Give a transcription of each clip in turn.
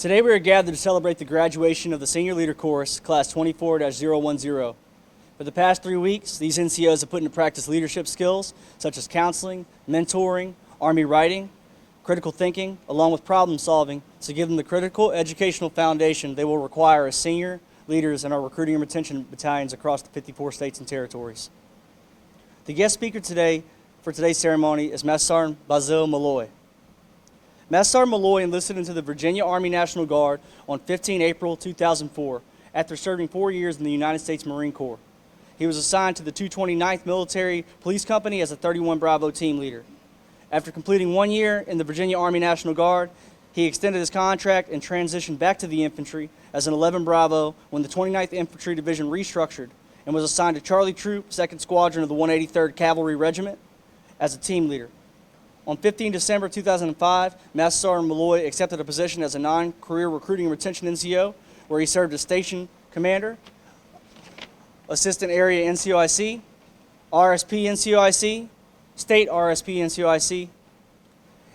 Today we are gathered to celebrate the graduation of the Senior Leader Course, Class 24-010. For the past 3 weeks, these NCOs have put into practice leadership skills such as counseling, mentoring, Army writing, critical thinking, along with problem solving to give them the critical educational foundation they will require as senior leaders in our recruiting and retention battalions across the 54 states and territories. The guest speaker today for today's ceremony is Master Sergeant Basile Malloy. Master Sergeant Malloy enlisted into the Virginia Army National Guard on 15 April 2004 after serving 4 years in the United States Marine Corps. He was assigned to the 229th Military Police Company as a 31 Bravo team leader. After completing 1 year in the Virginia Army National Guard, he extended his contract and transitioned back to the infantry as an 11 Bravo when the 29th Infantry Division restructured and was assigned to Charlie Troop, 2nd Squadron of the 183rd Cavalry Regiment as a team leader. On 15 December 2005, Master Sergeant Malloy accepted a position as a non-career recruiting and retention NCO, where he served as Station Commander, Assistant Area NCOIC, RSP NCOIC, State RSP NCOIC,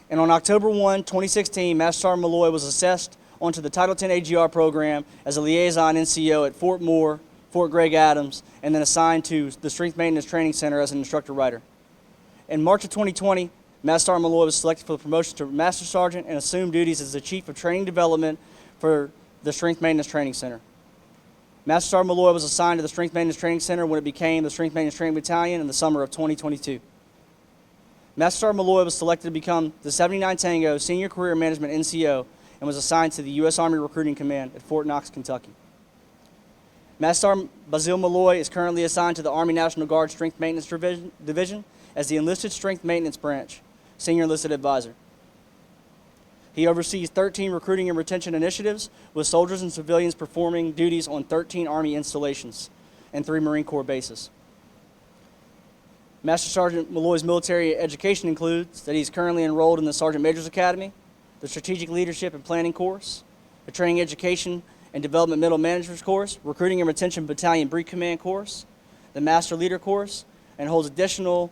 and on October 1, 2016, Master Sergeant Malloy was assessed onto the Title 10 AGR program as a liaison NCO at Fort Moore, Fort Gregg Adams, and then assigned to the Strength Maintenance Training Center as an instructor writer. In March of 2020, Master Sergeant Malloy was selected for the promotion to Master Sergeant and assumed duties as the Chief of Training Development for the Strength Maintenance Training Center. Master Sergeant Malloy was assigned to the Strength Maintenance Training Center when it became the Strength Maintenance Training Battalion in the summer of 2022. Master Sergeant Malloy was selected to become the 79 Tango Senior Career Management NCO and was assigned to the U.S. Army Recruiting Command at Fort Knox, Kentucky. Master Sergeant Basile Malloy is currently assigned to the Army National Guard Strength Maintenance Division as the Enlisted Strength Maintenance Branch Senior Enlisted Advisor. He oversees 13 recruiting and retention initiatives with soldiers and civilians performing duties on 13 Army installations and 3 Marine Corps bases. Master Sergeant Malloy's military education includes that he's currently enrolled in the Sergeant Major's Academy, the Strategic Leadership and Planning course, the Training Education and Development Middle Managers course, Recruiting and Retention Battalion Brief Command course, the Master Leader course, and holds additional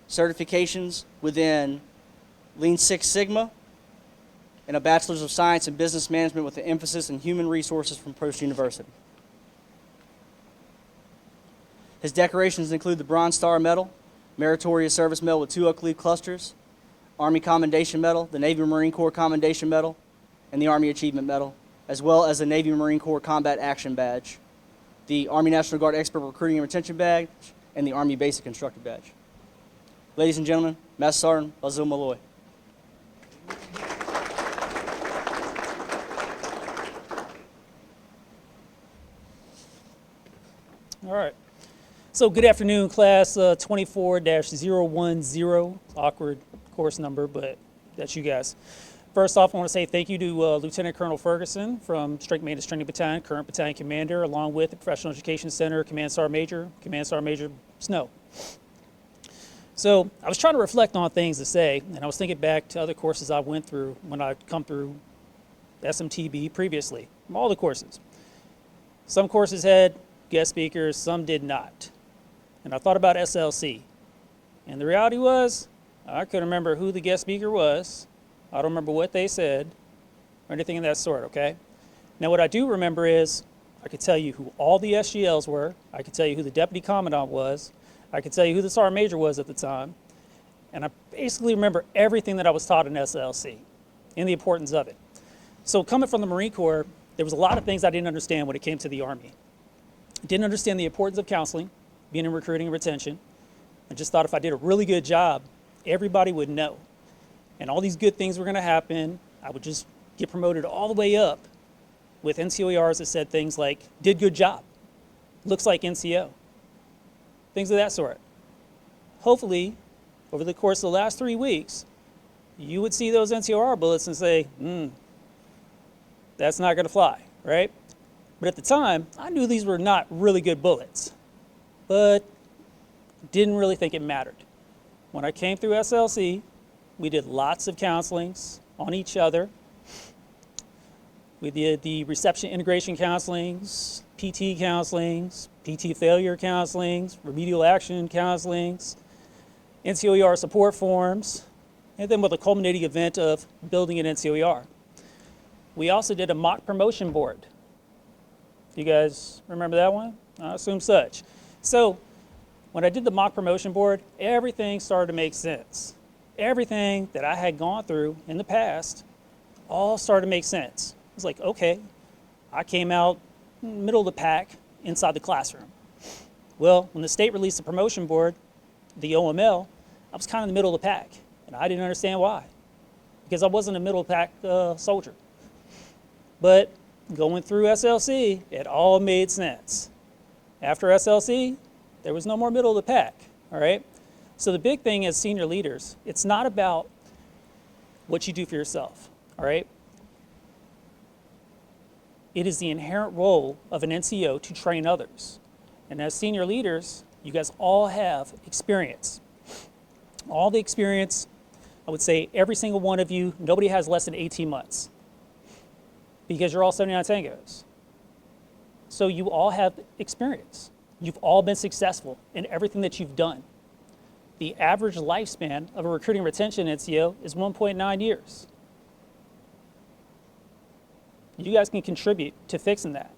certifications within Lean Six Sigma and a Bachelor's of Science in Business Management with an emphasis in Human Resources from Post University. His decorations include the Bronze Star Medal, Meritorious Service Medal with 2 oak leaf clusters, Army Commendation Medal, the Navy Marine Corps Commendation Medal, and the Army Achievement Medal, as well as the Navy Marine Corps Combat Action Badge, the Army National Guard Expert Recruiting and Retention Badge, and the Army Basic Instructor Badge. Ladies and gentlemen, Master Sergeant Basile Malloy. All right. So good afternoon, class 24-010. Awkward course number, but that's you guys. First off, I want to say thank you to Lieutenant Colonel Ferguson from Strength Maintenance Training Battalion, current battalion commander, along with the Professional Education Center, Command Sergeant Major Snow. So I was trying to reflect on things to say, and I was thinking back to other courses I went through when I come through SMTB previously, from all the courses. Some courses had guest speakers, some did not. And I thought about SLC. And the reality was, I couldn't remember who the guest speaker was. I don't remember what they said or anything of that sort, okay? Now what I do remember is, I could tell you who all the SGLs were, I could tell you who the Deputy Commandant was, I could tell you who the Sergeant Major was at the time, and I basically remember everything that I was taught in SLC and the importance of it. So coming from the Marine Corps, there was a lot of things I didn't understand when it came to the Army. I didn't understand the importance of counseling, being in recruiting and retention. I just thought if I did a really good job, everybody would know. And all these good things were going to happen. I would just get promoted all the way up with NCOERs that said things like, did good job, looks like NCO. Things of that sort. Hopefully, over the course of the last 3 weeks, you would see those NCOR bullets and say, that's not going to fly, right? But at the time, I knew these were not really good bullets, but didn't really think it mattered. When I came through SLC, we did lots of counselings on each other. We did the reception integration counselings, PT counselings, PT failure counselings, remedial action counselings, NCOER support forms, and then with the culminating event of building an NCOER. We also did a mock promotion board. You guys remember that one? I assume such. So when I did the mock promotion board, everything started to make sense. Everything that I had gone through in the past all started to make sense. It was like, okay, I came out middle of the pack inside the classroom. Well, when the state released the promotion board, the OML, I was kind of in the middle of the pack, and I didn't understand why, because I wasn't a middle of the pack soldier. But going through SLC, it all made sense. After SLC, there was no more middle of the pack, all right? So the big thing as senior leaders, it's not about what you do for yourself, all right? It is the inherent role of an NCO to train others. And as senior leaders, you guys all have experience. All the experience, I would say every single one of you, nobody has less than 18 months because you're all 79 tangos. So you all have experience. You've all been successful in everything that you've done. The average lifespan of a recruiting retention NCO is 1.9 years. You guys can contribute to fixing that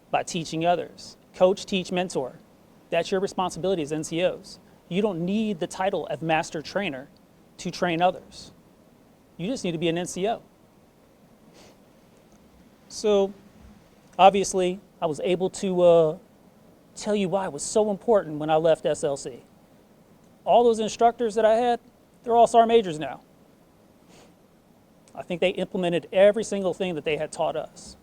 by teaching others. Coach, teach, mentor. That's your responsibility as NCOs. You don't need the title of master trainer to train others. You just need to be an NCO. So obviously, I was able to tell you why it was so important when I left SLC. All those instructors that I had, they're all SAR majors now. I think they implemented every single thing that they had taught us.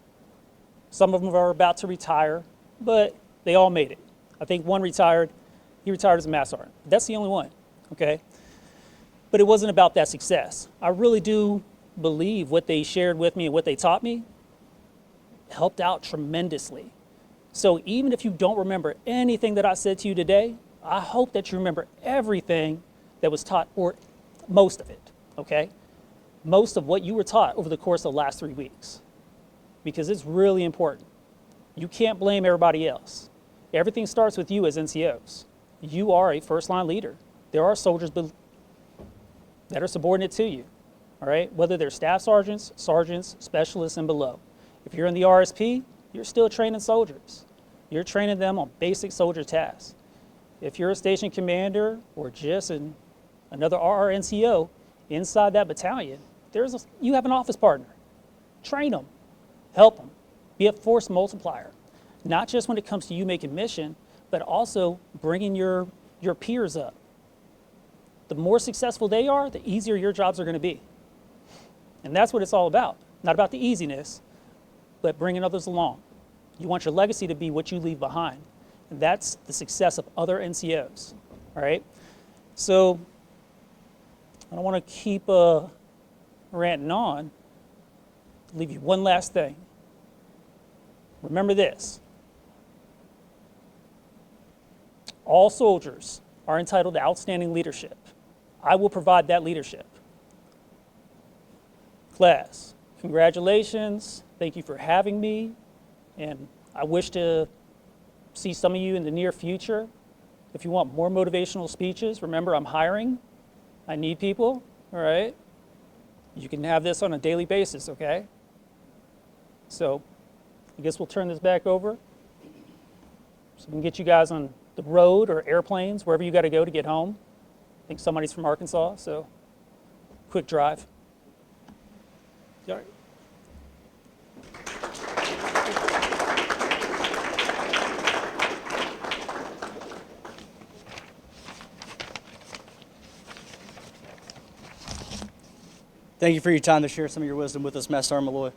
Some of them are about to retire, but they all made it. I think one retired, he retired as a mass sergeant. That's the only one, okay? But it wasn't about that success. I really do believe what they shared with me and what they taught me helped out tremendously. So even if you don't remember anything that I said to you today, I hope that you remember everything that was taught, or most of it, okay? Most of what you were taught over the course of the last 3 weeks, because it's really important. You can't blame everybody else. Everything starts with you as NCOs. You are a first-line leader. There are soldiers that are subordinate to you, all right? Whether they're staff sergeants, specialists, and below. If you're in the RSP, you're still training soldiers. You're training them on basic soldier tasks. If you're a station commander or just another RRNCO inside that battalion, you have an office partner. Train them, help them, be a force multiplier. Not just when it comes to you making mission, but also bringing your peers up. The more successful they are, the easier your jobs are going to be. And that's what it's all about. Not about the easiness, but bringing others along. You want your legacy to be what you leave behind. And that's the success of other NCOs, all right? So I don't want to keep ranting on. I'll leave you one last thing. Remember this. All soldiers are entitled to outstanding leadership. I will provide that leadership. Class, congratulations. Thank you for having me. And I wish to see some of you in the near future. If you want more motivational speeches, remember I'm hiring. I need people, all right? You can have this on a daily basis, okay? So I guess we'll turn this back over so we can get you guys on the road or airplanes, wherever you got to go to get home. I think somebody's from Arkansas, so quick drive. All right. Thank you for your time to share some of your wisdom with us, Master Sergeant Malloy.